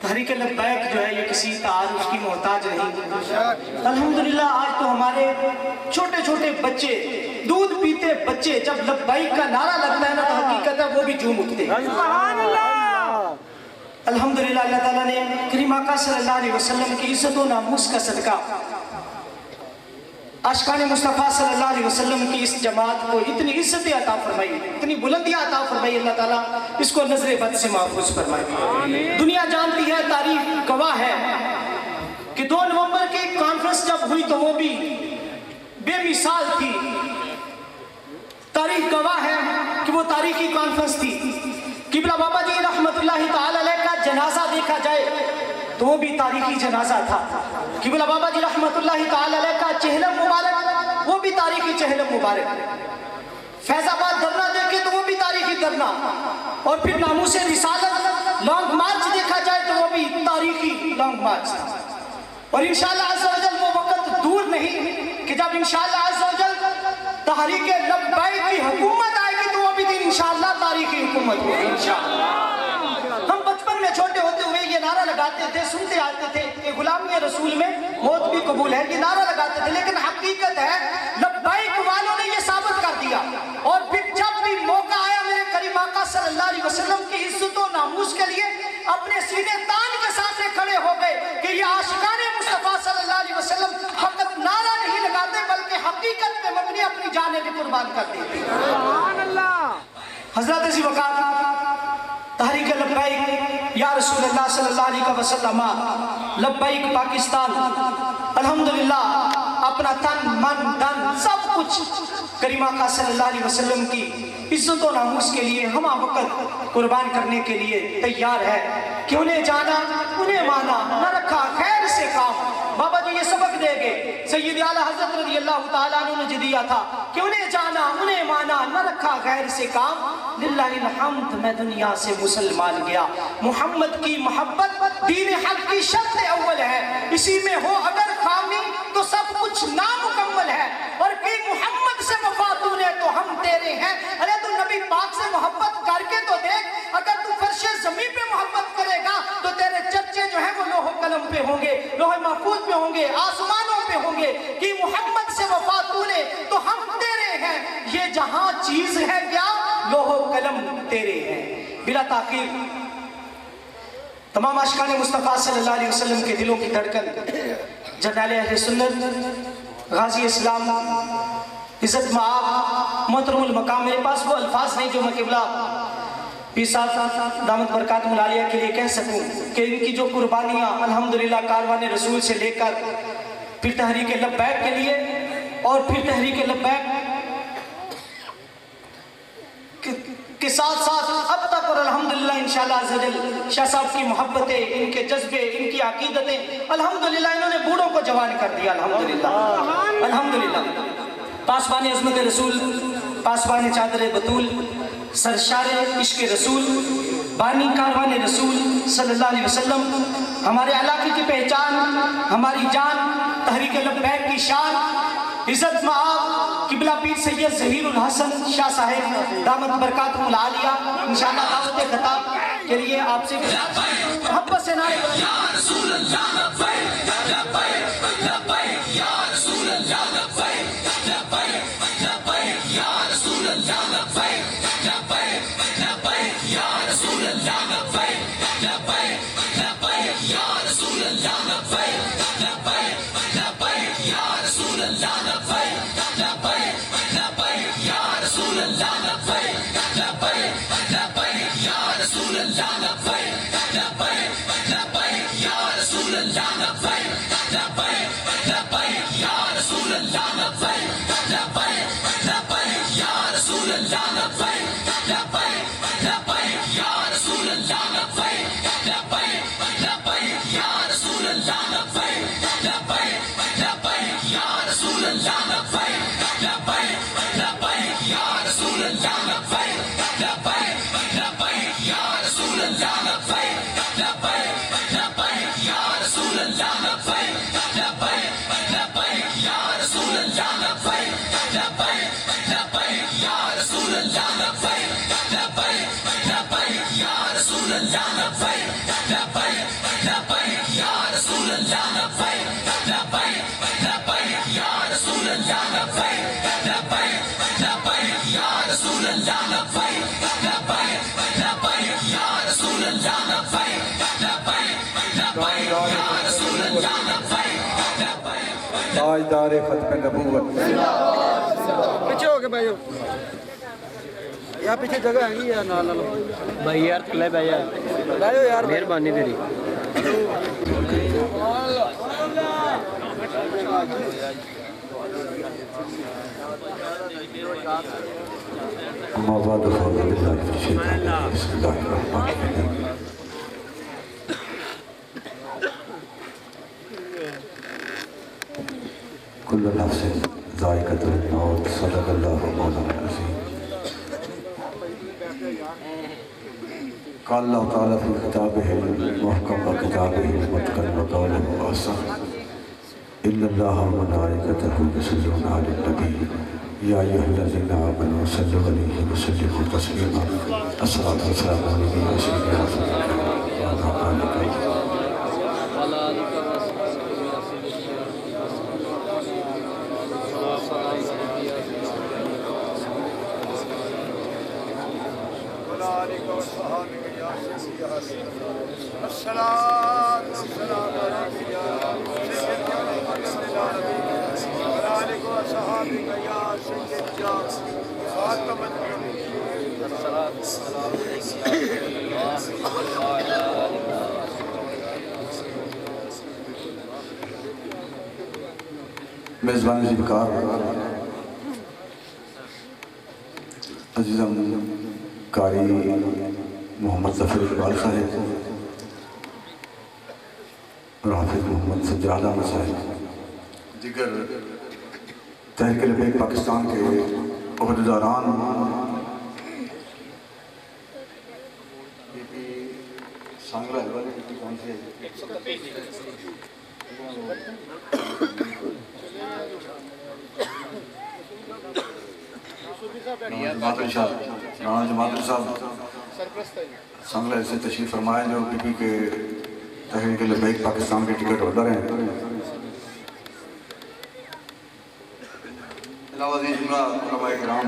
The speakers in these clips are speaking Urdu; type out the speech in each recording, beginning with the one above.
تحریک لبیک جو ہے یہ کسی تعارف کی محتاج نہیں۔ الحمدللہ آج تو ہمارے چھوٹے چھوٹے بچے، دودھ پیتے بچے جب لبیک کا نعرہ لگتا ہے نا تو حقیقت ہے وہ بھی جھوم اٹھتے ہیں۔ الحمدللہ اللہ تعالیٰ نے کریم آقا صلی اللہ علیہ وسلم کی عزت و ناموس کا صدقہ عاشقان مصطفیٰ صلی اللہ علیہ وسلم کی اس جماعت کو اتنی عزت عطا فرمائی، اتنی بلندیاں عطا فرمائی، اللہ تعالیٰ اس کو نظر بد سے محفوظ فرمائے۔ دنیا جانتی ہے، تاریخ گواہ ہے کہ 2 نومبر کی کانفرنس جب ہوئی تو وہ بھی بے مثال تھی۔ تاریخ گواہ ہے کہ وہ تاریخی کانفرنس تھی۔ قبلہ بابا جی رحمت اللہ تعالی علیہ کا جنازہ دیکھا جائے تو وہ بھی تاریخی جنازہ تھا۔ قبلہ بابا جی رحمت اللہ تعالی علیہ کا چہلم مبارک وہ بھی تاریخی چہلم مبارک۔ فیض آباد دھرنا دیکھے تو وہ بھی تاریخی دھرنا، اور پھر ناموس رسالت لانگ مارچ دیکھا جائے تو وہ بھی تاریخی لانگ مارچ تھا۔ اور انشاءاللہ عز و جل وہ وقت دور نہیں کہ جب انشاءاللہ عز و جل تحریک لبیک کی حکومت آئے گی تو وہ بھی دن انشاءاللہ تاریخی حکومت ہوگی انشاءاللہ۔ ہم بچپن میں چھوٹے ہوتے ہوئے یہ نعرہ لگاتے تھے، سنتے آتے تھے کہ غلامی رسول میں موت بھی قبول ہے، یہ نعرہ لگاتے تھے، لیکن حقیقت ہے لبیک والوں نے یہ ثابت کر دیا۔ اور پھر جب بھی موقع آیا میرے کریم آقا صلی اللہ علیہ وسلم کی عزت و ناموس کے لیے اپنے سینے تان کے سامنے کھڑے ہو گئے کہ یہ عاشقان مصطفیٰ صلی اللہ علیہ وسلم فقط نعرہ نہیں لگاتے بلکہ حقیقت پہ مبنی اپنی جانیں بھی قربان کر دیتے۔ سبحان اللہ۔ حضرت ذی وقار تحریک لبیک یا رسول اللہ صلی اللہ علیہ وسلم لبیک پاکستان الحمدللہ اپنا تن من دن سب کچھ کریم آقا صلی اللہ علیہ وسلم کی عزت و ناموس کے لیے ہمہ وقت قربان کرنے کے لیے تیار ہے کہ انہیں جانا انہیں مانا نہ رکھا خیر سے کام۔ بابا جی یہ سبق دے گے، سید اعلیٰ حضرت رضی اللہ تعالیٰ عنہ نے دیا تھا کہ انہیں جانا انہیں مانا نہ رکھا غیر سے کام۔ للہ الحمد میں دنیا سے مسلمان گیا، محمد کی محبت دین حق کی شرط اول ہے، اسی میں ہو اگر خامی تو سب کچھ نامکمل ہے، اور کہ محمد سے وفا تو نے تو ہم تیرے ہیں۔ ارے تو نبی پاک سے محبت کر کے تو دیکھ، اگر تو فرش زمین پہ محبت کرے گا تو تیرے چرچے جو ہیں وہ لوح قلم پہ ہوں گے، لوح محفوظ پہ ہوں گے، آسمانوں پہ ہوں گے کہ محمد سے وفا تو نے تو ہم تیرے ہیں۔ یہ جہاں چیز ہے کیا لوح قلم تیرے ہیں۔ بلا تاخیر تمام عاشقان مصطفیٰ صلی اللہ علیہ وسلم کے دلوں کی دھڑکن جنرل اہل سنت غازی اسلام عزت مآب محترم المقام، میرے پاس وہ الفاظ نہیں جو میں قبلہ پیر صاحب دامت برکاتہم العالیہ کے لیے کہہ سکوں کہ ان کی جو قربانیاں الحمدللہ کاروان رسول سے لے کر پھر تحریک لبیک کے لیے اور پھر تحریک لبیک کے ساتھ ساتھ اب تک اور الحمدللہ انشاءاللہ عزوجل شاہ صاحب کی محبتیں، ان کے جذبے، ان کی عقیدتیں الحمدللہ انہوں نے بوڑھوں کو جوان کر دیا الحمدللہ الحمدللہ۔ پاسبان عظمت رسول، پاسبان چادر بطول، سرشار عشق رسول، بانی کاروان رسول صلی اللہ علیہ وسلم، ہمارے علاقے کی پہچان، ہماری جان، تحریک لبیک کی شان، عزت مآب قبلہ پیر سید ظہیر الحسن شاہ صاحب دامت برکاتہم العالیہ انشاءاللہ دعوت خطاب کے لیے آپ سے محبت سے نعرے یا رسول اللہ لبیک لبیک لبیک یا رسول اللہ لبیک لبیک لبیک یا رسول اللہ لبیک لبیک لبیک یا رسول اللہ لبیک لبیک لبیک یا رسول اللہ لبیک لبیک لبیک یا رسول اللہ لبیک لبیک لبیک یا رسول اللہ لبیک لبیک لبیک یا رسول اللہ لبیک لبیک لبیک یا رسول اللہ لبیک لبیک لبیک یا رسول اللہ لبیک لبیک لبیک یا رسول اللہ لبیک لبیک لبیک یا رسول اللہ لبیک لبیک لبیک یا رسول اللہ لبیک لبیک لبیک یا رسول اللہ لبیک لبیک لبیک یا رسول اللہ لبیک لبیک لبیک یا رسول اللہ لبیک لبیک لبیک یا رسول اللہ لبیک لبیک لبیک یا رسول اللہ لبیک لبیک لبیک یا رسول اللہ لبیک لبیک لبیک یا رسول اللہ لبیک تاجدار ختم نبوت. پیچھے ہو کے بھائی یہاں پیچھے جگہ ہے یا نہ لو بھائی یار تھلے بھائی یار بھائی یار مہربانی تیری أما بعد فأعوذ بالله من الشيطان الرجيم. بسم الله الرحمن الرحيم. كل نفس ذائقة الموت. صدق الله مولانا العظيم. قال الله تعالى في كتابه المحكم وكتابه المتقن وقوله الأحسن إن الله وملائكته يصلون على النبي يا أيها الذين آمنوا صلوا عليه وسلموا تسليما. الصلاة والسلام عليك يا سيدي يا رسول الله وعلى آلك. میزبان ذکر عزیزم قاری محمد ظفر اقبال صاحب اور حافظ محمد سجاد احمد صاحب دیگر تحریک لبیک پاکستان کے عہدیداران سانگلہ والے کون سے جماعت صاحب سانگلہ سے تشریف فرمائے جو پی پی کے تحریک لبیک پاکستان کے ٹکٹ ہولڈر ہیں. علاوہ ازیں جملہ علماء کرام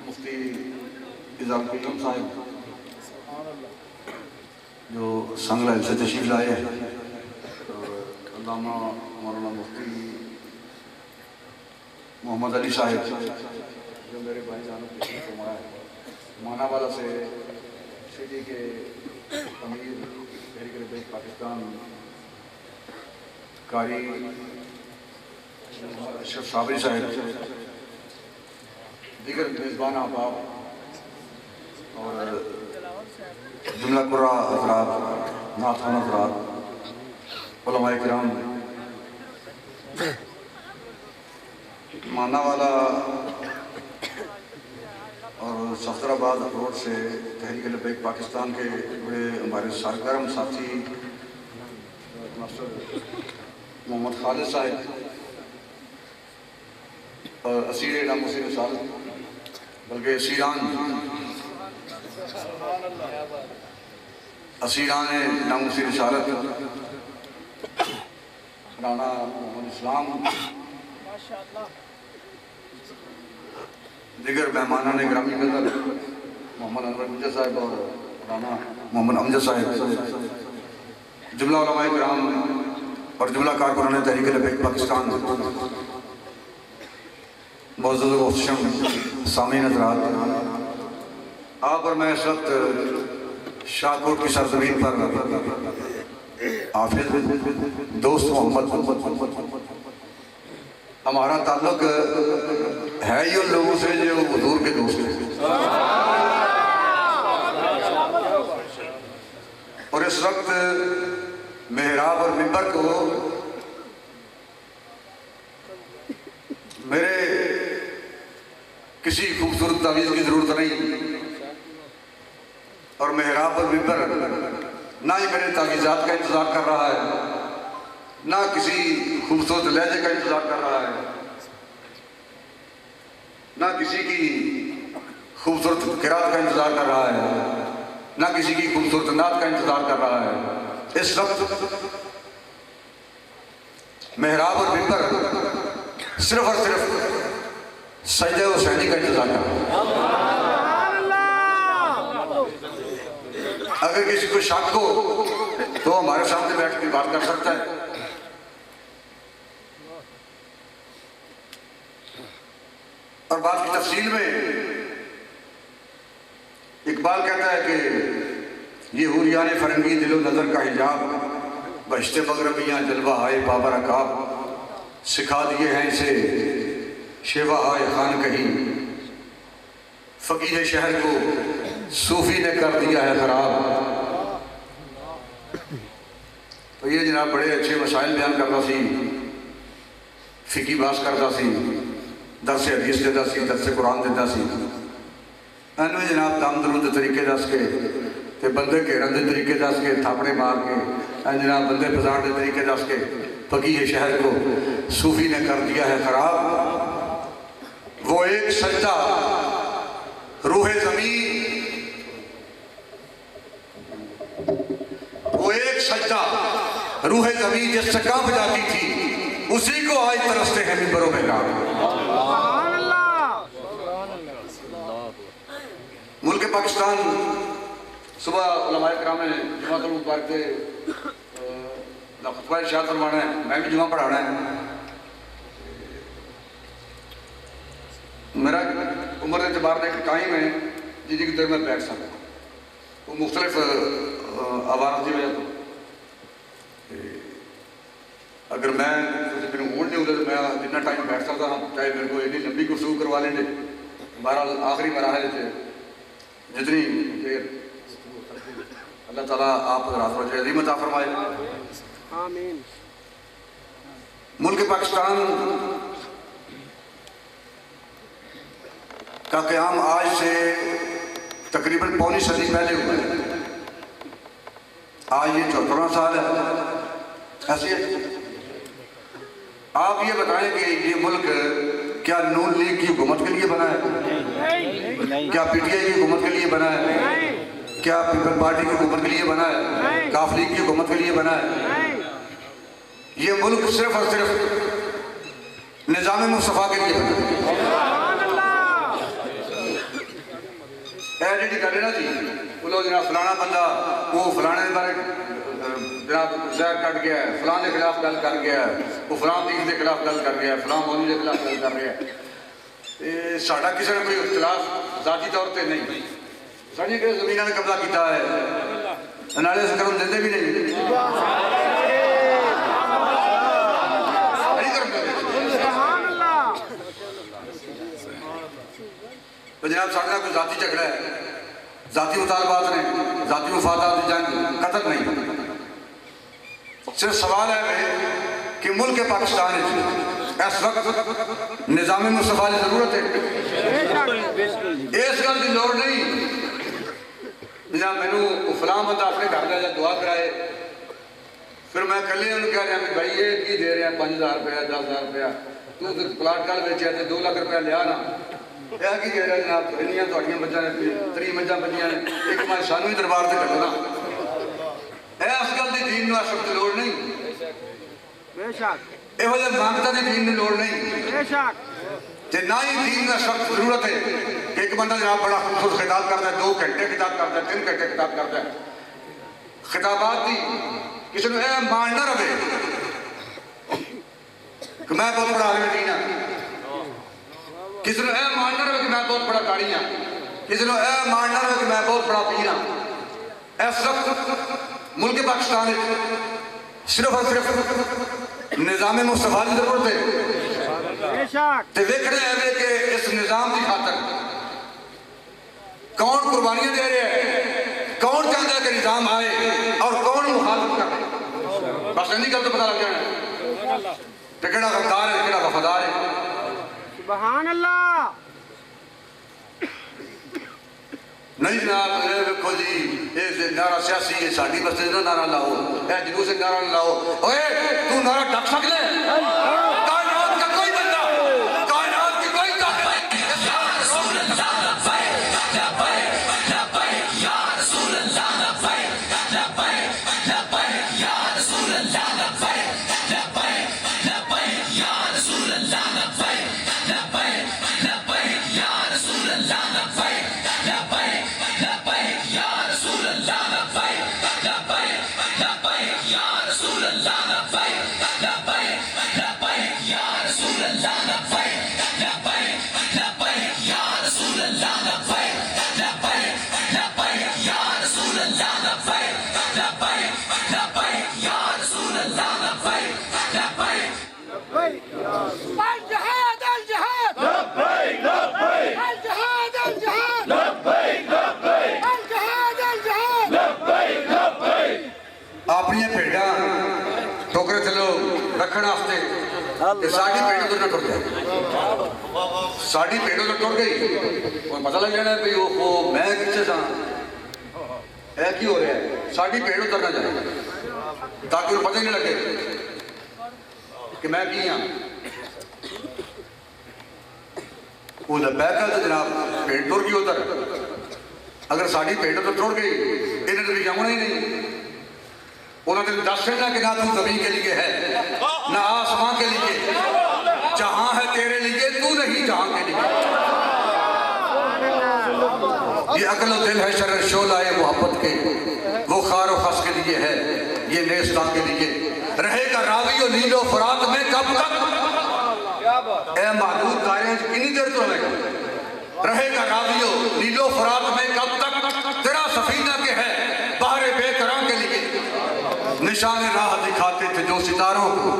مفتی اعظم الحکم صاحب جو سانگلہ سے تشریف لائے ہیں اور علامہ مولانا مفتی محمد علی صاحب جو میرے بھائی جانوں کی تشریف فرمایا ہے. مانا والا سے سٹی کے امیر تحریک لبیک پاکستان قاری اشرف صابری صاحب دیگر میزبان احباب اور جملہ قرہ حضرات نعت خوان حضرات علماء کرام مانا والا اور صفدر آباد روڈ سے تحریک لبیک پاکستان کے بڑے ہمارے سرگرم ساتھی ماسٹر محمد خالد صاحب اور اسیر ناموسی رسالت بلکہ اسیران ناموسی رسالت رانا محمد اسلام دیگر مہمانان گرامی قدر محمد انور امجد صاحب اور رانا محمد امجد صاحب جملہ علماء کرام اور جملہ کارکنان تحریک لبیک پاکستان معزز و محتشم سامعین حضرات آپ اور میں اس وقت شاہکوٹ کی سرزمین پر حافظ دوست محمد ہمارا تعلق ہے ہی ان لوگوں سے جو حضور کے دوست ہیں اور اس وقت محراب اور منبر کو میرے کسی خوبصورت تعویذ کی ضرورت نہیں اور محراب اور منبر نہ ہی میرے تعویذات کا انتظار کر رہا ہے نہ کسی خوبصورت لہجے کا انتظار کر رہا ہے نہ کسی کی خوبصورت قرات کا انتظار کر رہا ہے نہ کسی کی خوبصورت نعت کا انتظار کر رہا ہے. اس وقت محراب اور منبر صرف اور صرف سجدہ حسینی کا انتظار کر رہا ہے. اگر کسی کو شک ہو تو ہمارے سامنے بیٹھ کے بات کر سکتا ہے. اقبال کہتا ہے کہ یہ حوریان فرنگی دل و نظر کا حجاب، بہشت مغربیاں جلوہ ہائے بابر عقاب، سکھا دیے ہیں اسے شیوا ہائے خان کہیں، فقیہ شہر کو صوفی نے کر دیا ہے خراب۔ تو یہ جناب بڑے اچھے مسائل بیان کرتا سی، فقی باس کرتا سی، درس حدیث دیتا سی، درس قرآن دیتا سی۔ انویں جناب دم درود دے طریقے دس کے تے بندے گھیرن دے طریقے دس کے، تھاپڑے مار کے جناب بندے پھساڑ دے طریقے دس کے فقیہ شہر کو صوفی نے کر دیا ہے خراب۔ وہ ایک سجدہ روح زمین، وہ ایک سجدہ روح زمین جس سے کانپ جاتی تھی، اسی کو آج ترستے ہیں منبر و محراب۔ ملک پاکستان صبح علماء کرام نے جمعۃ المبارک دے خطبہ ارشاد فرمانا ہے، میں بھی جمعہ پڑھانا ہے۔ میرا عمر اعتبار نے ایک ٹائم ہے جی کی دیر میں بیٹھ سکتا ہوں، وہ مختلف آواز کی وجہ تو اگر میں میرے موڈ نہیں ہوتا تو میں جتنا ٹائم بیٹھ سکتا ہوں، چاہے میرے کو اتنی لمبی گفتگو کروا لیں گے۔ بہرحال آخری مراحل سے جتنی دیر اللہ تعالیٰ آپ حضرات کو عظیم عطا فرمائے۔ آمین۔ ملک پاکستان کا قیام آج سے تقریباً پونی صدی پہلے ہوا ہے۔ آج یہ 74واں سال ہے۔ ایسے آپ یہ بتائیں کہ یہ ملک کیا نون لیگ کی حکومت کے لیے بنا ہے؟ کیا پی ٹی آئی کی حکومت کے لیے بنا ہے؟ کیا پیپل پارٹی کی حکومت کے لیے بنا ہے؟ کاف لیگ کی حکومت کے لیے بنا ہے؟ یہ ملک صرف اور صرف نظام مصطفیٰ کے لیے بنا ہے۔ ایڈیٹی کر لینا جی وہ لوگ جناب فلانا بندہ وہ فلانے بارے جناب زہر کٹ گیا ہے، فلان کے خلاف گل کر گیا ہے، وہ فلان دین کے خلاف گل کر گیا ہے، فلان مولوی کے خلاف گل کر رہا ہے۔ ساڈا کسی نے کوئی اختلاف ذاتی طور پہ نہیں، ساڈی کہ زمینوں نے قبضہ کیتا ہے، نالے سے کرم دیندے بھی نہیں۔ تو جناب ساڈا کوئی ذاتی جھگڑا ہے، ذاتی مطالبات نے، ذاتی مفادات کی جنگ، قتل نہیں۔ صرف سوال ہے کہ ملک پاکستان اس وقت نظام مصطفیٰ کی ضرورت ہے۔ اس گل کی لوڑ نہیں جناب مینوں فلاں بندہ اپنے گھر لے جا دعا کرائے، پھر میں کلے انہوں کہہ رہا کہ بھائی یہ کی دے رہے ہیں 5,000 روپیہ 10,000 روپیہ، تو پلاٹ کل بیچیا تے 2 لاکھ روپیہ لیا نا، یہ کی کہہ رہا ہے جناب انیاں تھوڑیاں مجھاں نے 3 مجھاں بجیاں نے، ایک میں سانو ہی دربار سے کرنا۔ اس گل دی دین نو اس وقت لوڑ نہیں، بے شک، یہ وجہ مانگتا دی دین دی لوڑ نہیں، بے شک، تے نہ ہی دین میں اس وقت ضرورت ہے کہ ایک بندہ جناب بڑا خوبصورت خطاب کرتا ہے، 2 گھنٹے خطاب کرتا ہے، 3 گھنٹے خطاب کرتا ہے۔ خطابات دی کسی نے اے مان نہ رہے کہ میں بہت بڑا عالم دین ہوں، کسی نے اے مان نہ رہے کہ میں بہت بڑا قاری ہوں، کسی نے اے مان نہ رہے کہ میں بہت بڑا پیر ہوں۔ اس وقت ملک پاکستان صرف اور صرف نظام مصطفیٰ کی ضرورت ہے۔ بے شک، تے ویکھنے ہے کہ اس نظام کی خاطر کون قربانیاں دے رہے ہیں، کون چاہتا ہے کہ نظام آئے اور کون مخالفت کر رہے ہیں۔ بس نہیں کل تو پتہ لگ جانا کہ کہڑا غدار ہے کہڑا وفادار ہے۔ سبحان اللہ۔ نہیں جناب دیکھو جی یہ نعرہ سیاسی ہے، ساڈی بستے نہ نعرہ لاؤ، اے جلوس سے نعرہ نہ لاؤ۔ اوے تو نعرہ ڈھک سکتے ہیں؟ کائنات کا کوئی بندہ، کائنات کی کوئی طاقت، یا رسول اللہ لبیک لبیک لبیک یا رسول اللہ لبیک لبیک لبیک یا رسول اللہ لبیک لبیک لبیک یا رسول اللہ لبیک لبیک لبیک یا رسول اللہ لبیک لبیک یا رسول اللہ لبیک لبیک اپنی بھیڑا ٹوکرے تھلو رکھنے واسطے ساری بھیڑ تو نہ ٹر جائے ساری بھیڑ تو ٹر گئی اور پتہ لگ جانا ہے بھئی وہ میں کسے سا اے کی ہو رہا ہے ساری بھیڑ اتر نہ جائے تاکہ انہیں پتہ ہی نہیں لگے کہ میں کی ہاں وہ لبیک ہے تو جناب بھیڑ ٹر گئی اتر اگر ساری بھیڑ تو ٹر گئی انہیں تو بھی جمنا ہی نہیں انہوں نے دس سکنا کہ نہ تو زمین کے لیے ہے نہ آسمان کے لیے جہاں ہے تیرے لیے تو نہیں جہاں کے لیے یہ عقل و دل ہے شر شعلہ محبت کے وہ خار و خس کے لیے ہے یہ نیستان کے لیے رہے گا راوی و نیل و فرات میں کب تک اے معدود دائریں کنی دیر تو رہے گا رہے گا راوی و نیل و فرات میں کب تک تیرا سفینہ کے ہے بحر بے کرام کے لیے نشان راہ دکھاتے تھے جو ستاروں کو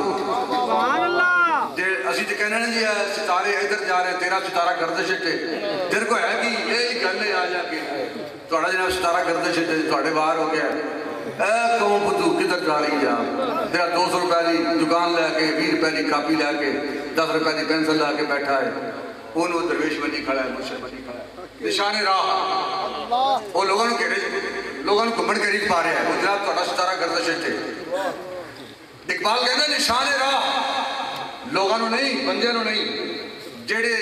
سبحان اللہ جے اسی تے کہنا نہیں ہے ستارے ادھر جا رہے ہیں تیرا ستارہ گردش تے تیرے کو ہے کہ یہ گل آ جا کے تھوڑا جناب ستارہ گردش تے تھوڑے باہر ہو گیا اے قوم بدو کدھر جا رہی ہے تیرا 200 روپے کی دکان لے کے 20 روپے کی کاپی لے کے 10 روپے کی پینسل لا کے بیٹھا ہے انہوں درویش بنی کھڑا ہے مرشد بنی کھڑا ہے نشان راہ وہ لوگوں نے لوگوں نے گھمن کے ریت پا رہے ہیں وہ جناب تھوڑا ستارہ گردش تھے اقبال کہتے ہیں نشان راہ لوگوں نے نہیں بندیاں نے نہیں جیڑے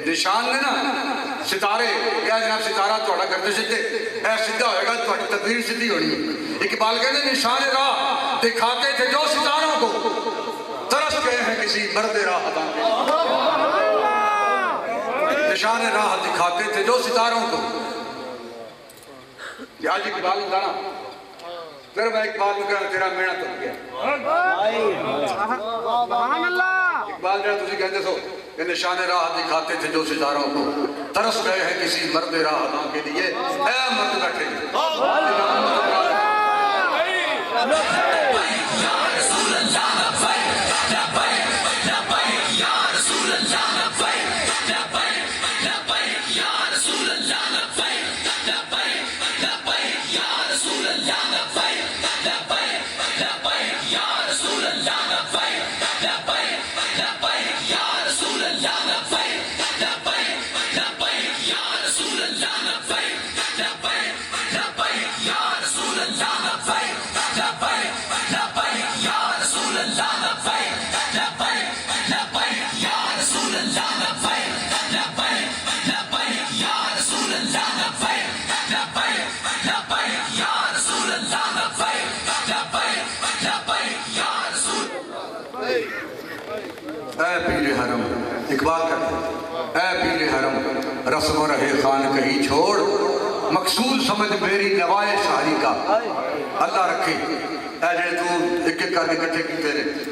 نشان نے نا ستارے یا جناب ستارہ تھوڑا گردش تھے اے سیدھا ہوئے گا تھوڑی تقدیر سیدھی ہونی ہے اقبال کہتے ہیں نشان راہ دکھاتے تھے جو ستاروں کو ترس گئے ہیں کسی مرد راہ ادا نشان راہ دکھاتے تھے جو ستاروں کو کہ آج اقبال ہوتا نا پھر میں اقبال کو کہنا تیرا میڑا تک گیا سبحان اللہ اقبال جہاں تجھے کہتے سو کہ نشان راہ دکھاتے تھے جو ستاروں کو ترس گئے ہیں کسی مرد راہ ادا کے لیے اے مرد بیٹھے اے پیر حرم اقبال کہتے ہیں اے پیر حرم رسم و رہے خان کہیں چھوڑ مقصود سمجھ میری نوائے شاہی کا اللہ رکھے اے جڑے تو ایک ایک کر کے کٹھے کیتے رہے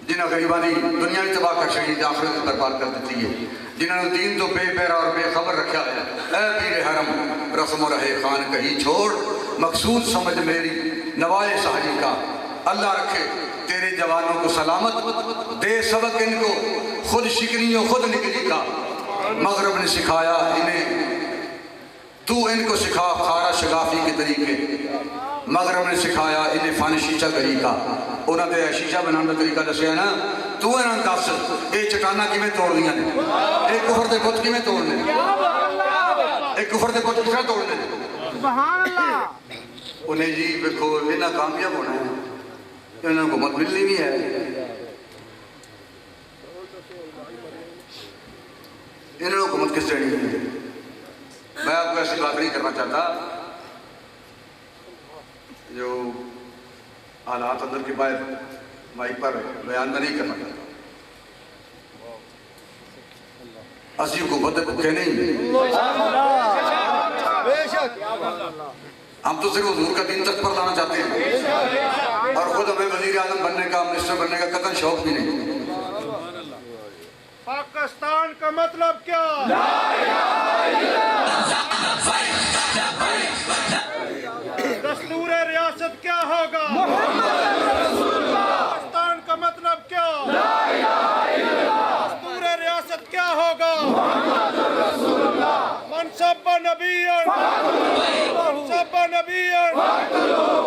جنہاں غریبانی دنیا ہی تباہ کر شہید آخرت برباد کر دیتی ہے جنہوں نے دین تو بے پیرا اور بے خبر رکھا ہے اے پیر حرم رسم و رہے خان کہیں چھوڑ مقصود سمجھ میری نوائے شاہی کا اللہ رکھے تیرے جوانوں کو سلامت دے سبق ان کو خود شکنی و خود نکلی کا مغرب نے سکھایا انہیں تو ان کو سکھا خارا شگافی کے طریقے مغرب نے سکھایا انہیں فن شیشہ طریقہ انہوں نے شیشہ بنانا طریقہ دسیا نا تو انہوں دس اے چٹانا کی میں توڑ لیا نے اے کفر دے بت کی میں توڑنے اے کفر دے بت کسا توڑنے سبحان اللہ انہیں جی بکھو انہاں کامیاب ہونا ہے انہوں کو مت ملنی نہیں ہے انہوں کو مت کس دینی ہے میں آپ کو ایسی بات نہیں کرنا چاہتا جو حالات اندر کی باہر مائک پر بیان میں نہیں کرنا چاہتا اسی حکومت بھوکے نہیں ہم تو صرف حضور کا دین تک پر لانا چاہتے ہیں اور خود ہمیں وزیر اعظم بننے کا منسٹر بننے کا قطعاً شوق بھی نہیں پاکستان کا مطلب کیا دستور ریاست کیا ہوگا پاکستان کا مطلب کیا دستور ریاست کیا ہوگا منصب نبی منصب نبی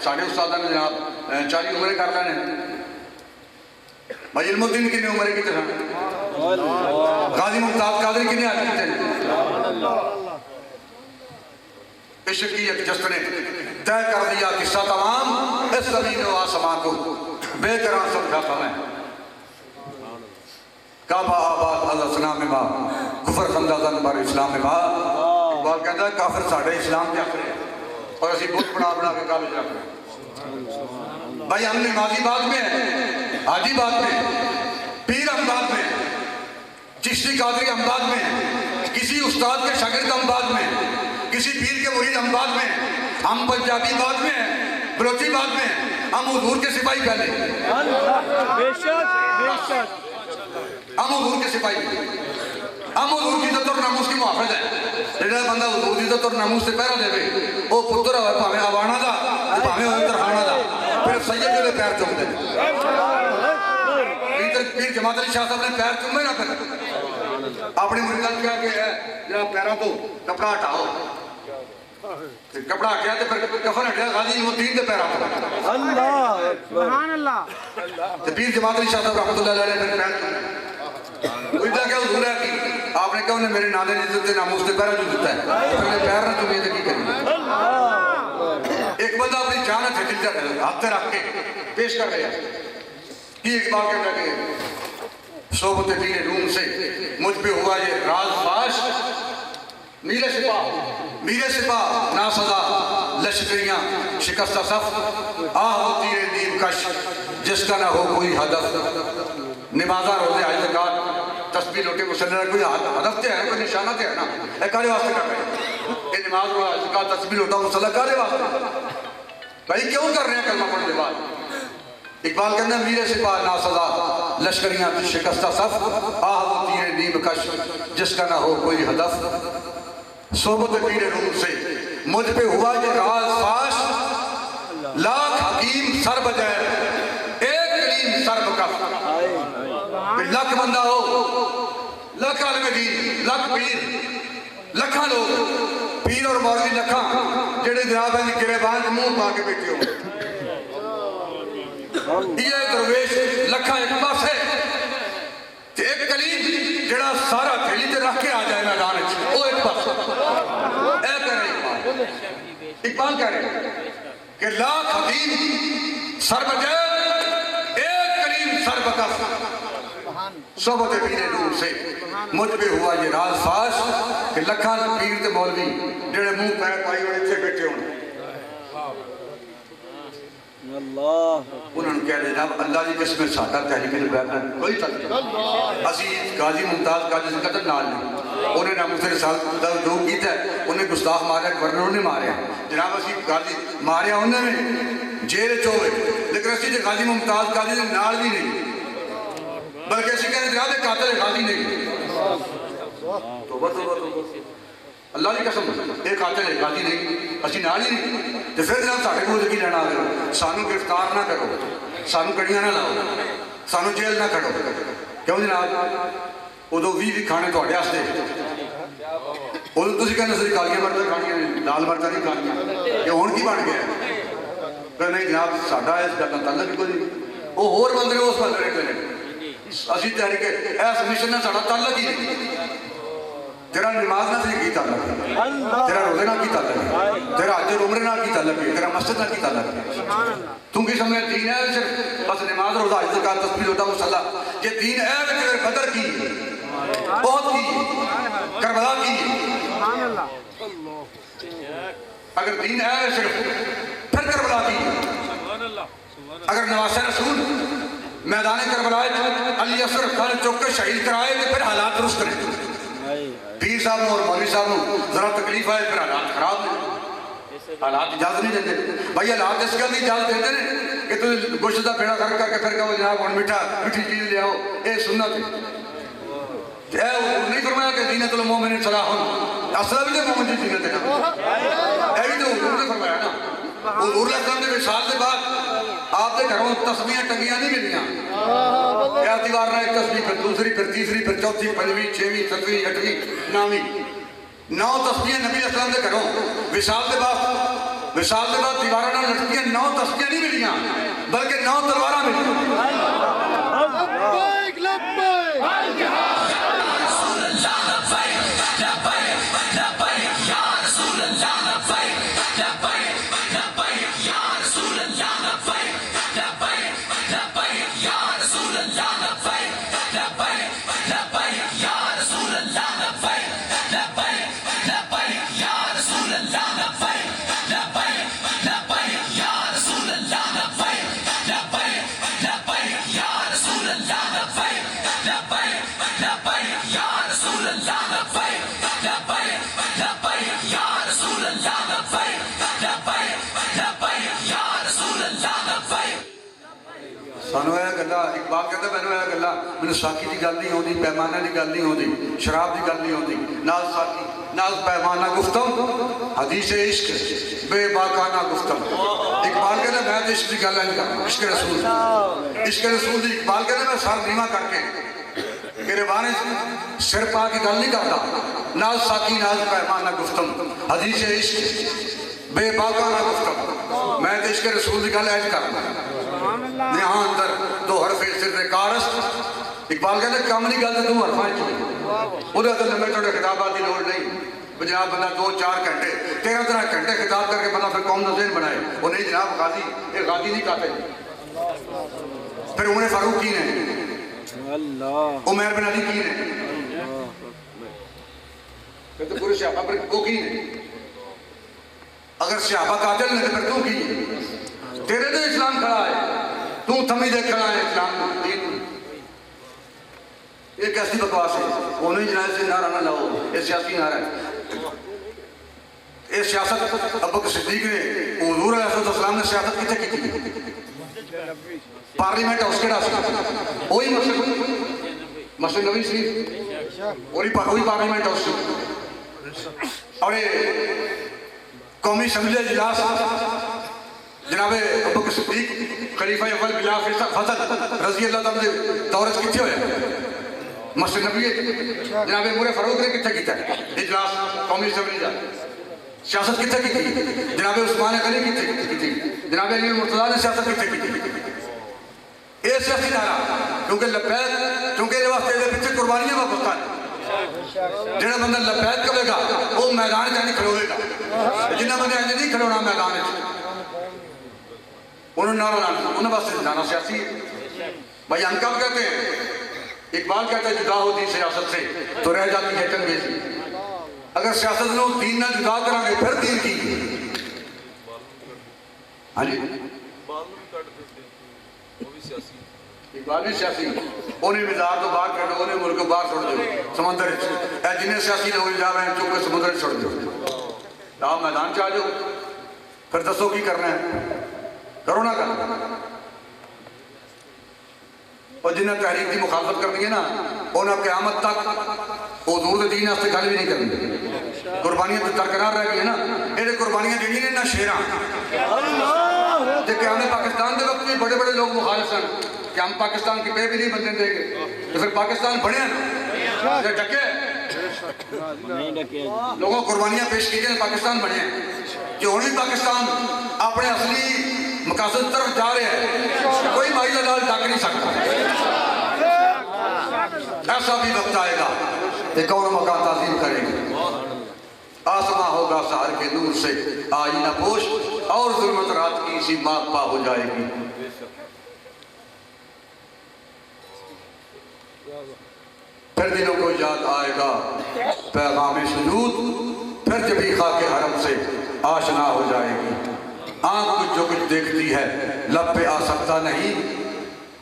ساڑھے استاد نے جناب 40 عمریں کر لینے بھائی علم الدین کتنے عمریں کی طرح غازی ممتاز قادری کتنے آج کیتے ہیں عشق کی ایک جست نے طے کر دیا قصہ تمام اس زمین و آسمان کو بے قرار سمجھاتا میں کعبہ آباد اللہ سلام میں با کفر خندازن بار اسلام میں با وہ کہتا ہے کافر ساڑھے اسلام کیا کرے اور اسی بت بنا بنا کے کعبے جا کرے بھائی ہم نمازی بات میں ہیں حاجی بات میں پیر ہم بات میں چشتی قادری ہم بات میں کسی استاد کے شاگرد ہم بات میں کسی پیر کے مرید ہم بات میں ہم پنجابی بات میں ہیں بلوچی بات میں ہم حضور کے سپاہی پہلے ہم حضور کے سپاہی ہم حضور کی عزت اور ناموس کی محافظ ہیں جڑا بندہ حضور کی عزت اور ناموس سے پہرا دے وہ پتر ہوئے پاہمیں آوانا دا پاہمیں ہوئے ترخانا دا پھر سید کے پیر چوم دے پیر جماعت علی شاہ صاحب نے پیر چومے نہ پھر اپنی مریدان کیا کہ ہے جناب پیروں تو کپڑا ہٹاؤ کپڑا کیا تو پھر کفن ہٹیا غازی الدین دے پیروں سبحان اللہ تو پیر جماعت علی شاہ صاحب رحمت اللہ علیہ نے پیر چومے وہی کیا حضور ہے کہ آپ نے کہا انہیں میرے نادے نے عزت ناموس سے پیرا جو دیتا ہے پہلے پیر نہ چومے تو کی کریں ایک بندہ اپنی جان ہے ہاتھ رکھ کے پیش کر رہے ہیں کہ ایک بار کہتا کہ صحبت پیر روم سے مجھ پہ ہوا یہ راز فاش میرے سپاہ ناسزا لشکریاں شکستہ صف آہ و تیر دیب کش جس کا نہ ہو کوئی ہدف نمازہ روزے حج زکات تسبیح لوٹے مسلح کوئی ہدف تے ہے کوئی نشانہ تے ہے نا اے کارے واسطے کر رہے ہیں یہ نماز روزہ حج زکات تسبیح لوٹا مسلح کارے واسطے بھائی کیوں کر رہے ہیں کلمہ پڑھنے بعد اقبال کہنا میرے سپاہ ناسزا لشکریاں شکستہ صف آہ و تیر نیب کش جس کا نہ ہو کوئی ہدف صحبت پیر روم سے مجھ پہ ہوا یہ راز فاش لاکھ حکیم سر بجائے ایک کلیم سر بکف لکھ بندہ ہو لکھ عالم دین لکھ پیر لکھاں لوگ پیر اور مولوی لکھاں جڑے جناب ہے گریبان منہ پا کے بیٹھے ہو یہ درویش لکھا ایک پاس ہے ایک کلیم جڑا سارا تھیلی تے رکھ کے آ جائے میدان وہ ایک پاس اے کہہ رہے اقبال کہہ رہے کہ لاکھ حکیم سر بجائے ایک کلیم سر بکف صحبت پیر روم سے مجھ پہ ہوا یہ راز فاش کہ لکھاں پیر تے مولوی جڑے منہ پیر پائی ہوئے تھے بیٹھے ہونے انہوں نے کہہ رہے جناب اللہ جی قسم ساٹھا تحریک البیت میں کوئی تعلق اسی غازی ممتاز قادری سے قتل نال نہیں انہیں ناموس رسالت جو کیتا ہے انہیں گستاخ ماریا گورنروں نے ماریا جناب اسی غازی ماریا انہوں نے جیل چوئے لیکن اسی جو غازی ممتاز قادری سے نال بھی نہیں بلکہ اسی کہنے جناب ایک قاتل غازی نہیں توبہ اللہ کی قسم ایک قاتل غازی نہیں اسی نال ہی نہیں تو پھر جناب ساڑھے کو زکی لینا کرو سانو گرفتار نہ کرو سانو کڑیاں نہ لاؤ سانو جیل نہ کرو کیوں جناب ادو بھی کھانے تھوڑے واسطے ادو تسی کہنے سری کالیاں مرچاں کھانیاں لال مرچاں نہیں کھانیاں کہ ہون کی بن گیا کہ نہیں جناب ساڈا اس گل نال تعلق کوئی نہیں وہ ہور بندے اس بندے نے اسی تحریک اس مشن نال ساڈا تعلق ہی نہیں تیرا نماز نہ سے کی تعلق ہے تیرا روزے نہ کی تعلق ہے تیرا حج اور عمرے نہ کی تعلق ہے تیرا مسجد نہ کی تعلق ہے تم کی سمجھے دین ہے صرف بس نماز روزہ حج زکات تسبیح لوٹا مصلی یہ دین ہے کہ بدر کی بہت کی کربلا کی اگر دین ہے صرف پھر کربلا کی اگر نواسہ رسول میدان کربلا علی اصغر خان چوک کے شہید کرائے تو پھر حالات درست کریں پیر صاحب اور مولوی صاحب ذرا تکلیف آئے پھر حالات خراب ہیں حالات اجازت نہیں دیتے بھائی حالات اس کا نہیں اجازت دیتے ہیں کہ تو گوشت کا پیڑا کر کے پھر کہو جناب اور میٹھی چیز لے آؤ اے سنت ہے نہیں فرمایا کہ زینت المومن صلاح اصلا بھی تو مومن جی زینت ہے اے بھی تو حضور نے فرمایا نا حضور علیہ السلام نے وصال کے بعد آپ کے گھروں تسبیحیں ٹنگیاں نہیں ملیاں یا دیوار نہ ایک تسبیح پھر دوسری پھر تیسری پھر چوتھی پنجویں چھویں ستویں اٹھویں نویں 9 تسبیحیں نبی علیہ السلام کے گھروں وصال کے بعد وصال کے بعد دیواروں نے لٹکیاں 9 تسبیحاں نہیں ملیاں بلکہ 9 تلواراں ملیاں سانو یہ گلا اقبال کہتا ہے مینوں یہ گلا مینوں ساکی دی گل نہیں ہوندی پیمانہ دی گل نہیں ہوندی شراب دی گل نہیں ہوندی نال ساکی نال پیمانہ گفتم حدیث عشق بے باکانہ گفتم اقبال کہتا ہے میں عشق دی گل نہیں کرنا عشق رسول دی اقبال کہتا ہے میں سر نیواں کر کے گریبانے سر پا کی گل نہیں کرتا نال ساکی نال پیمانہ گفتم حدیث عشق بے باکانہ گفتم میں عشق رسول دی گل ایج کرنا نہاں اندر 2 حرف سر کارست اقبال کہتے ہیں کام نہیں گلتے 2 حرفاں چاہیے وہ تو لمبے چھوٹے خطابات کی لوڑ نہیں جناب بندہ 2-4 گھنٹے 13 گھنٹے خطاب کر کے بندہ پھر قوم کا ذہن بنائے وہ نہیں جناب غازی یہ غازی نہیں کہتے پھر عمر فاروق کی نے عمر بن علی کی نے پھر تو پورے صحابہ پر وہ کی نے اگر صحابہ قاتل نے تو پھر تو کی تیرے تو اسلام کھڑا ہے تو تھمی دے کھڑا ہے اسلام دین یہ کیسی بکواس ہے وہ نہیں جنائے سے نعرہ نہ لاؤ یہ سیاسی نعرہ ہے یہ سیاست ابو بکر صدیق نے حضور علیہ السلام نے سیاست کتے کی تھی پارلیمنٹ ہاؤس کے راس وہی مسجد نبی شریف وہی پارلیمنٹ ہاؤس اور یہ قومی اسمبلی اجلاس جناب ابو بکر صدیق خلیفہ اول بلا فضل رضی اللہ تعالیٰ دورج کتھے ہوئے مسجد نبی جناب عمر فاروق نے کتھے کیتا ہے اجلاس قومی اسمبلی کا سیاست کتھے کی تھی جناب عثمان غنی کتھے کی تھی جناب علی مرتضیٰ نے سیاست کتھے کی تھی یہ سیاسی نعرہ کیونکہ لبیک کیونکہ یہ واسطے دے پیچھے قربانیاں واپس ہے جنہاں بندہ لبیک کرے گا وہ میدان جانے کھلوے گا جنہاں بندہ نہیں کھلونا میدان ہے انہوں نے نعرہ لانا انہوں بس جانا سیاسی ہے بھائی ہم کب کہتے ہیں اقبال کہتا ہے جدا ہوتی سیاست سے تو رہ جاتی ہے چنگیزی اگر سیاست لوگ دین نہ جدا کریں گے پھر دین کی ہاں جی اقبال بھی سیاسی انہیں مزار تو باہر کر دو انہیں ملک باہر چھوڑ دو سمندر اے جنہیں سیاسی لوگ جا رہے ہیں چونکہ سمندر چھوڑ دو آپ میدان چاہ جاؤ پھر دسو کی کرنا ہے کرو نہ کرنا اور جنہیں تحریک کی مخالفت کرنی ہے نا انہیں قیامت تک حضور دین واسطے گل بھی نہیں کرنی قربانیاں تو درکنار رہ گئی ہے نا یہ قربانیاں جڑی نے نہ شیراں کہ ہمیں پاکستان کے وقت بھی بڑے بڑے لوگ مخالف سن کہ ہم پاکستان کی پہ بھی نہیں بننے دیں گے تو پھر پاکستان بڑھے نا ڈکے لوگوں قربانیاں پیش کی گئے پاکستان بڑھے ہیں جو ہونی پاکستان اپنے اصلی مقاصد طرف جا رہے ہیں کوئی مائی لال ڈاک نہیں سکتا ایسا بھی وقت آئے گا کہ کون مقام تعظیم کریں گے آسماں ہوگا سحر کے نور سے آئینہ پوش اور ظلمت رات کی اسی مات پا ہو جائے گی پھر دلوں کو یاد آئے گا پیغام سجود پھر جبھی خاک حرم سے آشنا ہو جائے گی آنکھ کچھ جو کچھ دیکھتی ہے لب پہ آ سکتا نہیں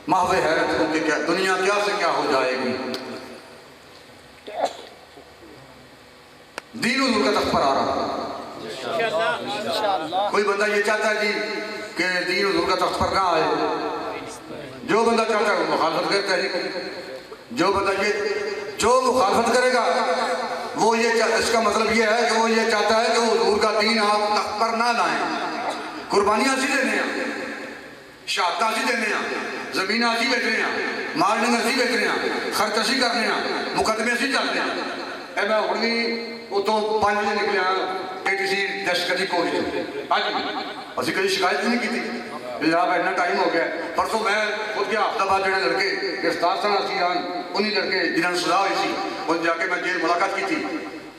محو حیرت ہو کہ دنیا کیا سے کیا ہو جائے گی دین حضور کا تخت پر آ رہا کوئی بندہ یہ چاہتا ہے جی کہ دین حضور کا تخت پر نہ آئے جو بندہ چاہتا ہے وہ مخالفت کرتا ہے جو بندہ جو مخالفت کرے گا وہ یہ اس کا مطلب یہ ہے کہ وہ یہ چاہتا ہے کہ وہ حضور کا دین آپ تخت پر نہ لائیں قربانیاں اسی دینے ہیں شہادتاں اسی دینے ہیں زمینیں اسی بیٹھنے ہیں مال ڈنگر اسی بیٹھنے ہیں خرچ اسی کرنے ہیں مقدمے اسی چلتے ہیں اے میں اڑنی اتوں 5 بجے نکلے ATC دہشتگردی کوچ اج اسی کبھی شکایت بھی نہیں کی تھی جناب اتنا ٹائم ہو گیا پرسوں میں خود گیا حفظ آباد جڑے لڑکے گرفتار سن اسیران انہی لڑکے جنہوں نے سزا ہوئی سی ان جا کے میں جیل ملاقات کی تھی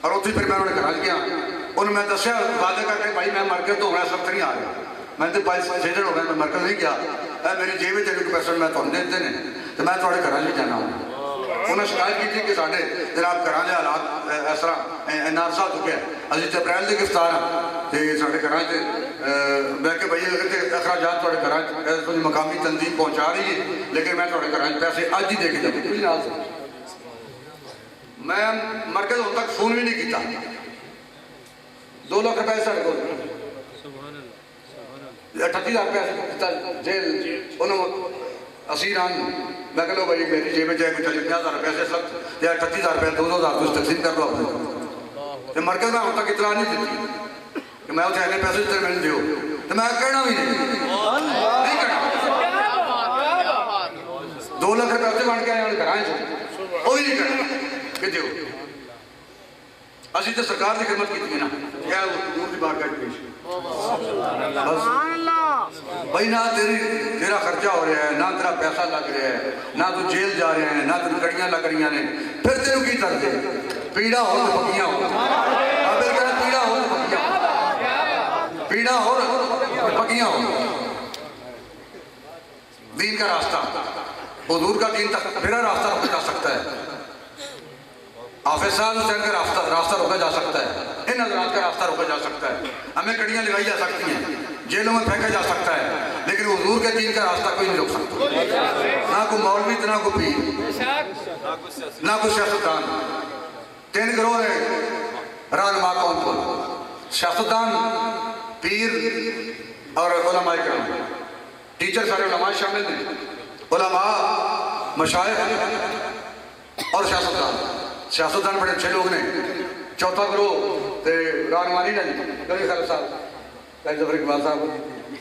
اور اتنے پھر میں انہوں نے گھر گیا انہوں میں دسیا وعدے کر کے بھائی میں مرکز تو ہو رہا اس وقت نہیں آ رہا میں تو 22 سیزن ہو گئے میں مرکز نہیں گیا میری جیب میں 3% میں تھوڑے دیتے ہیں تو میں تھوڑے گھر بھی جانا ہوں انہوں نے شکایت کی تھی کہ سارے جناب گھر کے حالات اس طرح نارسا ہو چکے ہیں ابھی تو اپریل کے گرفتار ہیں تو سارے گھر سے میں کہ بھائی اگر اخراجات تھوڑے گھر مقامی تنظیم پہنچا رہی ہے لیکن میں تھوڑے گھر پیسے اج ہی دے کے جاؤں کچھ نال سے میں مرکز ہوں تک فون بھی نہیں کیتا 2 لاکھ روپئے سارے کو 38,000 روپئے جیل انہوں اسیران میں کہ لو بھائی میری جیب میں جائے کچھ 50,000 روپئے سے سخت یا 38,000 روپئے 2,000 کچھ تقسیم کر دو اپنے مرکز میں ہوں تک اطلاع نہیں دیتی کہ میں اتنے پیسے دیتے میں دیو تو میں کہنا بھی نہیں کرنا 2 لاکھ روپئے سے بن کے آئے گھر آئے سے وہی نہیں کرنا کہ دیو اسی تو سرکار کی خدمت کی تھی نا کیا حضور کی بارگاہ پیش بھائی نہ تیرا خرچہ ہو رہا ہے نہ تیرا پیسہ لگ رہا ہے نہ تو جیل جا رہے ہیں نہ تو کڑیاں لگ رہی ہیں پھر تیروں کی درد ہے پیڑا ہو تو پکیاں ہو پھر کہنا پیڑا ہو تو پکیاں ہو پیڑا ہو تو پکیاں ہو دین کا راستہ حضور کا دین تک میرا راستہ روکا جا سکتا ہے حافظ صاحب حسین کا راستہ روکا جا سکتا ہے ان حضرات کا راستہ روکا جا سکتا ہے ہمیں کڑیاں لگائی جا سکتی ہیں جیلوں میں پھینکا جا سکتا ہے لیکن حضور کے دین کا راستہ کوئی نہیں روک سکتا نہ کوئی مولوی نہ کوئی پیر نہ کوئی سیاستدان 3 گروہ ہے رہنما قوم کو سیاستدان پیر اور علماء کرام ٹیچر سارے علماء شامل ہیں علماء مشائخ اور سیاستدان بڑے اچھے لوگ نے چوتھا گروہ رہنما نہیں جی کبھی خالد صاحب ظفر اقبال صاحب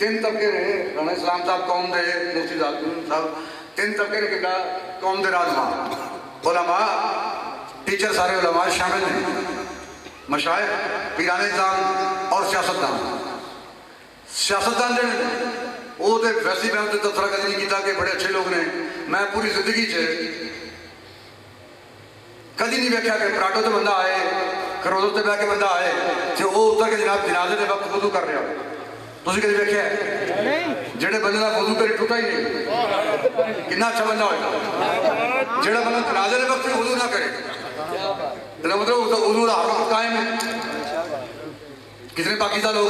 3 طبقے نے رانا اسلام صاحب قوم دے مفتی صاحب 3 طبقے نے کہ قوم دے رہنما علماء ٹیچر سارے علماء شامل ہیں مشائخ پیران نظام اور سیاستدان جڑے وہ تو ویسے میں انہیں تبصرہ کدی نہیں کیتا کہ بڑے اچھے لوگ نے میں پوری زندگی کدی نہیں ویکھیا کہ پراٹو تے بندہ آئے کروزوں تے بیٹھ کے بندہ آئے کہ وہ اتر کے جناب جنازے دے وقت وضو کر رہا ہو تسی کدی ویکھیا ہے جڑے بندے دا وضو کری ٹوٹا ہی نہیں کتنا اچھا بندہ ہوئے جڑا بندہ جنازے دے وقت وضو نہ کرے تو مطلب وضو دا ہر وقت قائم ہے کتنے پاکیزہ لوگ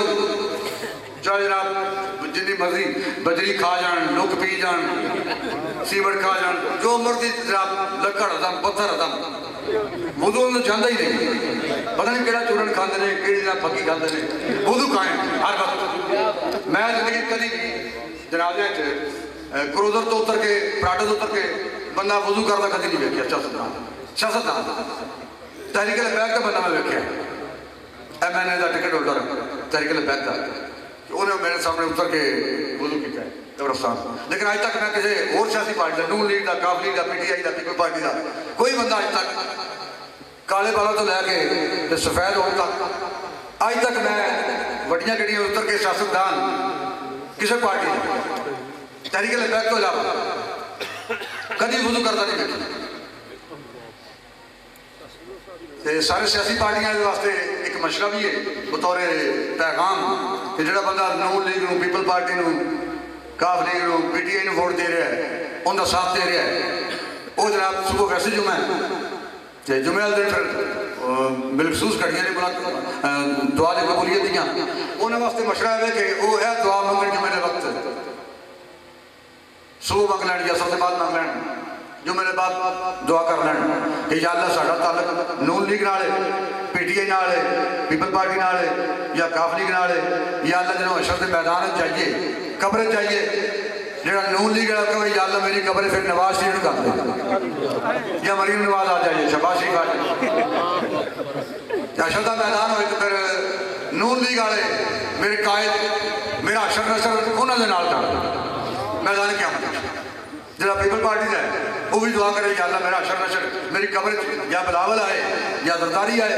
چاہے جناب جنی مرضی بجری کھا جان لک پی جان سیمنٹ کھا جان جو مرضی جناب لکڑ ہزم پتھر ہزم وضو انہوں جاندہ ہی نہیں پتہ نہیں کیڑا چورن کھاندے نے کیڑی جناب پھکی کھاندے نے وضو قائم ہر وقت میں زندگی کدی جنازے کروزر تو اتر کے پراٹو تو اتر کے بندہ وضو کرتا کدی نہیں ویکھیا سیاستدان تحریک لبیک کا بندہ میں ویکھیا MNA the ticket holder Tehreek Labbaik دا انہوں نے میرے سامنے اتر کے وضو کیتا ہے قبرستان لیکن آج تک میں کسی اور سیاسی پارٹی دا نون لیگ دا کاف لیگ دا PTI دا پیپل پارٹی دا کوئی بندہ آج تک کالے بالا تو لے کے سفید ہونے تک آج تک میں وڈیاں گڑیاں اتر کے سیاستدان کسی پارٹی تحریک لبیک تو علاوہ کدی وضو کرتا نہیں دیکھا سارے سیاسی پارٹیاں کے واسطے ایک مشورہ بھی ہے بطور پیغام کہ جڑا بندہ نون لیگ نو پیپل پارٹی نو کاف لیگ نو PTI نو ووٹ دے رہا ہے ان کا ساتھ دے رہا ہے وہ جناب صبح ویسے جمعہ ہے جمعہ والے دن پھر بالخصوص کڑیاں نے بنا دعا دی قبولیت دیاں انہوں واسطے مشورہ ہے کہ وہ ہے دعا منگن جمعہ دے وقت صبح منگ لین یا سب سے بعد منگ لین جمعے دے بعد دعا کر لین کہ یا اللہ ساڈا تعلق نون لیگ نال ہے PTI نال ہے پیپل پارٹی نال ہے یا کاف لیگ نال ہے یا اللہ جنہوں حشر دے میدان چاہیے قبر چاہیے جڑا نون لیگ والا کہے یا اللہ میری قبر پھر نواز شریف کر دے یا مریم نواز آ جائیے شہباز شریف آ جائیے حشر دا میدان ہوئے تو پھر نون لیگ والے میرے قائد میرا حشر نشر انہوں نے نال کر میدان قیامت جڑا پیپل پارٹی ہے وہ بھی دعا کرے یا اللہ میرا حشر نشر میری قبر یا بلاول آئے یا زرداری آئے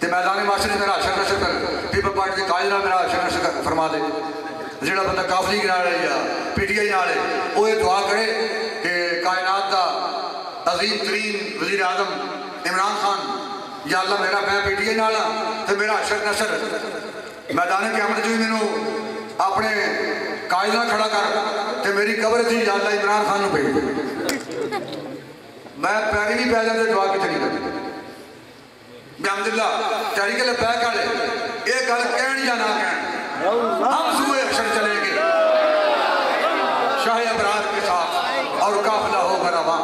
تے میدان معاشرے میرا حشر نشر کر پیپل پارٹی کے قائد میرا حشر نشر فرما دے جڑا بندہ کافلی کے نال ہے یا پی ٹی آئی نال ہے وہ یہ دعا کرے کہ کائنات دا عظیم ترین وزیر اعظم عمران خان یا اللہ میرا میں پی ٹی آئی نال ہاں تے میرا حشر نشر میدان قیامت جو مینوں اپنے قائد نال کھڑا کر تے میری قبر تھی یا اللہ عمران خان نو بھیج دے میں پیری نہیں پی جاندے دعا کتنی کرنی بحمداللہ تحریک لبیک والے یہ گل کہن یا نہ کہن ہم سوئے حشر چلیں گے شاہ ابرار کے ساتھ اور قافلہ ہوگا رواں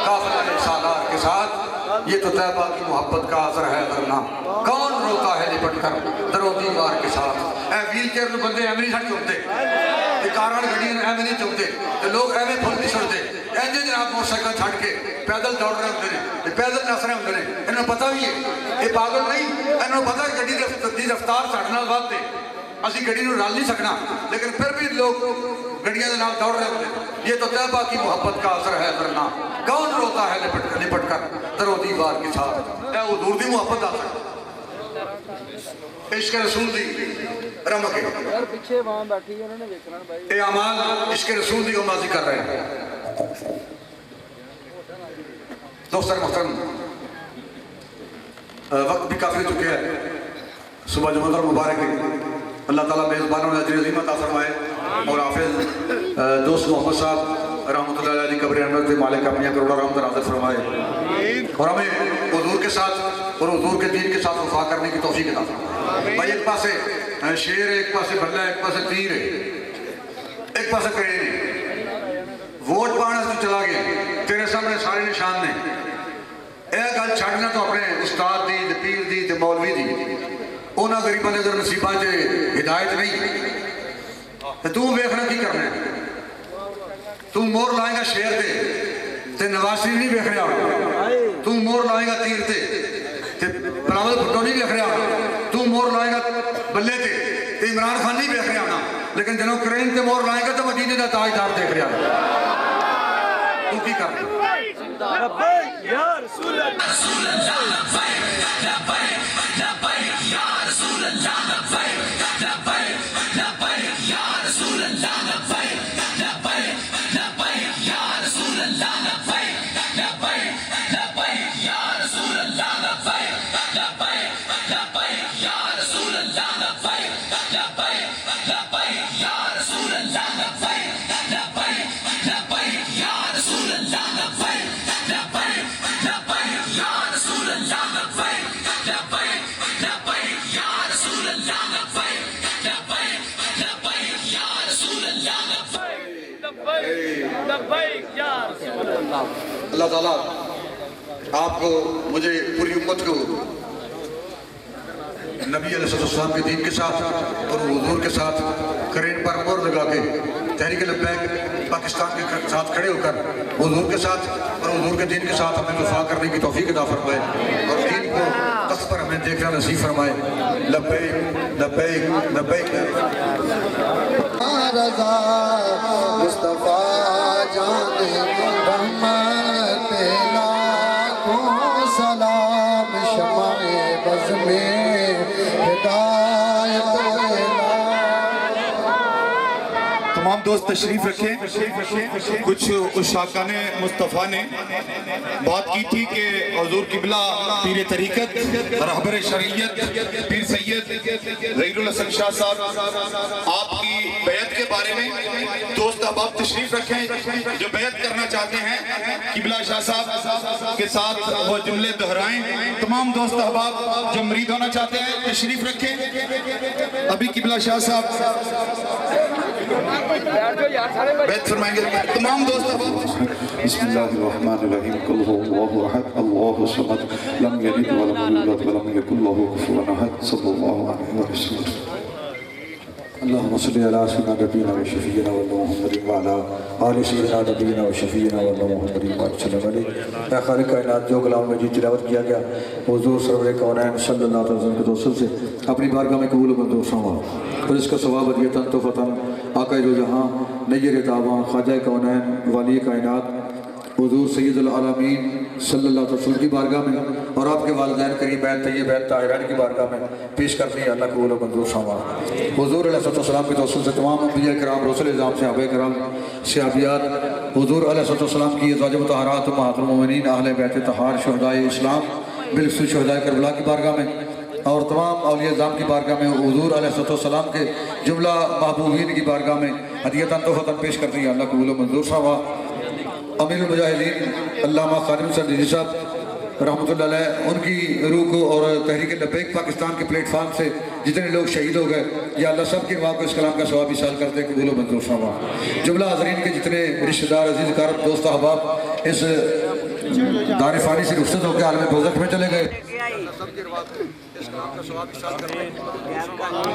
قافلہ سالار کے ساتھ یہ تو طیبہ کی محبت کا اثر ہے ورنہ کون روتا ہے لپٹ کر درو دیوار کے ساتھ اے ویل چیئر تو بندے ایویں نہیں سٹ چکتے تے کاراں گڈیاں ایویں نہیں چکتے تے لوگ ایویں پھل نہیں چھڑتے اینجے جناب موٹر سائیکل چھڈ کے پیدل دوڑ رہے ہوندے نے تے پیدل نس رہے ہوندے نے انہاں نوں پتہ بھی ہے یہ پاگل نہیں انہاں نوں پتہ کہ گڈی دی رفتار ساڈے نال ود ہے اسی گڈی نوں رل نہیں سکنا لیکن پھر بھی لوگ گڈیاں دے نال دوڑ رہے ہوندے ہیں یہ تو طیبہ کی محبت کا اثر ہے ورنہ کون روتا ہے لپٹ کر درو دیوار کے ساتھ اے حضور دی محبت دا اثر عشق رسول دی رمک ہے پیچھے وہاں بیٹھی انہوں نے دیکھنا بھائی اے اعمال عشق رسول دی امازی کر رہے ہیں دوستان محترم وقت بھی کافی چکے ہیں صبح جمعہ مبارک ہے اللہ تعالیٰ میزبانوں نے اجر عظیم عطا فرمائے اور حافظ دوست محمد صاحب رحمۃ اللہ علیہ قبر انور سے مالک اپنی کروڑا رحمت نازل فرمائے اور ہمیں حضور کے ساتھ اور حضور کے دین کے ساتھ وفا کرنے کی توفیق عطا فرمائے بھائی ایک پاسے شیر ہے ایک پاسے بھلا ہے ایک پاسے تیر ہے ایک پاسے کرین ہے ووٹ پانا تو چلا گیا تیرے سامنے سارے نشان نے اے گل چھڑنا تو اپنے استاد دی پیر دی تے مولوی دی اونا غریباں دے اگر نصیباں چ ہدایت نہیں تے تو ویکھنا کی کرنا ہے تو مور لائے گا شیر تے نواز شریف نہیں ویکھ رہا ہونا تو مور لائے گا تیر تے بلاول بھٹو نہیں ویکھ رہا ہونا تو مور لائے گا بلے تے عمران خان نہیں ویکھ رہا ہونا لیکن جنوں کرین تے مور لائے گا تو مدینے دا تاجدار دیکھ رہا ہونا تو کی کرنا لبیک یا رسول اللہ اللہ تعالیٰ آپ کو مجھے پوری امت کو نبی علیہ السلام کے دین کے ساتھ اور حضور کے ساتھ کرین پر مور لگا کے تحریک لبیک پاکستان کے ساتھ کھڑے ہو کر حضور کے ساتھ اور حضور کے دین کے ساتھ ہمیں وفا کرنے کی توفیق عطا فرمائے اور دین کو تخت پر ہمیں دیکھنا نصیب فرمائے لبیک لبیک لبیک رضا مصطفیٰ جان رحمت لاکھوں سلام شمع بز میں ہدایت تمام دوست تشریف رکھیں کچھ اشاقان مصطفیٰ نے بات کی تھی کہ حضور قبلہ پیر طریقت رہبر شریعت پیر سید ظہیر الحسن شاہ صاحب آپ کی بیعت کے بارے میں دوست احباب تشریف رکھیں جو بیعت کرنا چاہتے ہیں قبلہ شاہ صاحب کے ساتھ وہ جملے دہرائیں تمام دوست احباب جو مرید ہونا چاہتے ہیں تشریف رکھیں ابھی قبلہ شاہ صاحب بیعت فرمائیں گے تمام دوست بسم اللہ الرحمن الرحیم قل هو اللہ احد اللہ الصمد لم یلد ولم یولد ولم یکن له کفوا احد صلی اللہ علیہ وسلم اللهم صل على سيدنا نبينا وشفيعنا محمد وعلى آل سيدنا نبينا وشفيعنا محمد وسلم علیہ اے خالق کائنات جو کلام مجید تلاوت کیا گیا حضور سرور کونین صلی اللہ علیہ وسلم کے توسل سے اپنی بارگاہ میں قبول و منظور فرما اور اس کا ثواب عطیتاً تو فتن آقا دو جہاں نیر تاباں خواجہ کونین والی کائنات حضور سید العالمین صلی اللہ علیہ وسلم کی بارگاہ میں اور آپ کے والدین کریم طیب طاہرین کی بارگاہ میں پیش کرنی ہے اللہ قبول و منظور فرما۔ حضور علیہ السلام کے توسل سے تمام انبیاء کرام رسول اعظام صحابہ کرام صحابیات حضور علیہ السلام کی ازواج مطہرات امہات المومنین اہل بیت طہار شہدائے اسلام بالخصوص شہدائے کربلا کی بارگاہ میں اور تمام اولیاء اعظام کی بارگاہ میں حضور علیہ السلام کے جملہ محبوبین کی بارگاہ میں ہدیتاً تحفتاً پیش کرنی ہے اللہ قبول و منظور فرما۔ امیر المجاہدین علامہ خادم حسین رضوی صاحب رحمۃ اللہ علیہ، ان کی روح کو اور تحریک لبیک پاکستان کے پلیٹ فارم سے جتنے لوگ شہید ہو گئے یا اللہ سب کے ماں کو اس کلام کا ثواب حاصل کرتے قبول و منظور فرما۔ جملہ حاضرین کے جتنے رشتہ دار عزیز اقارب دوست احباب اس دار فانی سے رخصت ہو کے عالم برزخ میں چلے گئے، سب کے رواب اس کلام کا ثواب حاصل کرتے